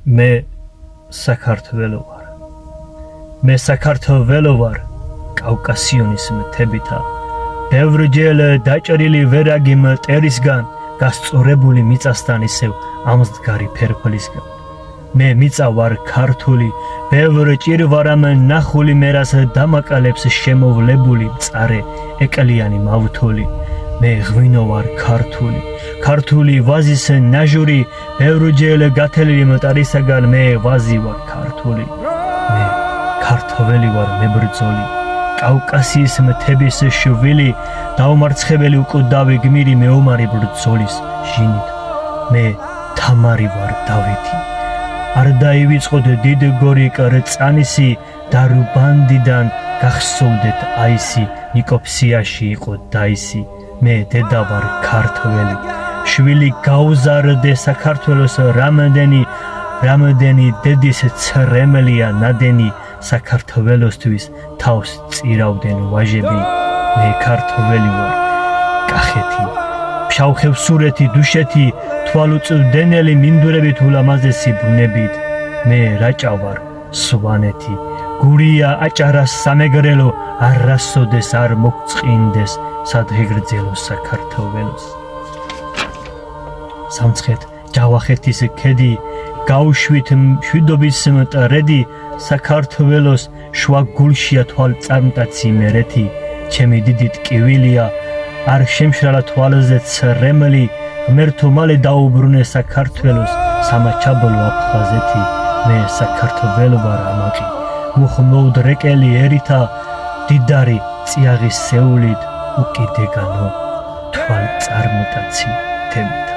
მე საქართველო ვარ. მე საქართველო ვარ კავკასიონის მთებითა. ბევრჯერ დაჭრილი ვერაგი მტერისგან, გასწორებული მიწასთან ისევ ამსდგარი ფერფლისგან. მე მიწა ვარ ქართული, ბევრ ჭირვარამ ნახული მერას დამაკალებს შემოვლებული მწარე ეკლიანი მავთული. მე ღვინო ვარ ქართული, ქართული ვაზის ნაჟური, ბევრჯერ გათელილი მტარისაგან მე ვაზი ვარ ქართული. მე ქართველი ვარ მებრძოლი, კავკასიის მთების შვილი, დაუმარცხებელი უკვდავი გმირი მეომარი ბრძოლის ჟინით. მე თამარი ვარ დავითი, არ დაივიწყოთ დიდ გორი კრწანისი, დარუბანდიდან გახსოვდეთ აისი, ნიკოფსიაში იყო დაისი. მე დედა ვარ ქართველი, შვილი გაუზარდე საქართველოს რამდენი დედის ცრემლია ნადენი, საქართველოსთვის თავს წირავდნენ ვაჟები. მე ქართველი ვარ კახეთი, ფშავხევსურეთი, დუშეთი, თვალუწვდენელი მინდვრებით ულამაზესი ბუნებით. მე რაჭა ვარ სვანეთი, გურია აჭარას სამეგრელო, არასოდეს არ მოგწყინდეს სადღეგრძელო საქართველოს. სამცხეთ ჯავახეთის ქედი, გაუშვით მშვიდობის მტრედი, საქართველოს შუა გულშია თვალწარმტაცი მერეთი. ჩემი დიდი ტკივილია, არ შემშრალა თვალზე ცრემლი, ღმერთო მალე დაუბრუნე საქართველოს სამაჩაბლო აფხაზეთი. მე საქართველო ვარ ამაყი, მუხმოვდრეკელიერითა, დიდარი წიაღის სეულით, უკიდეგანო თვალწარმტაცი თემით.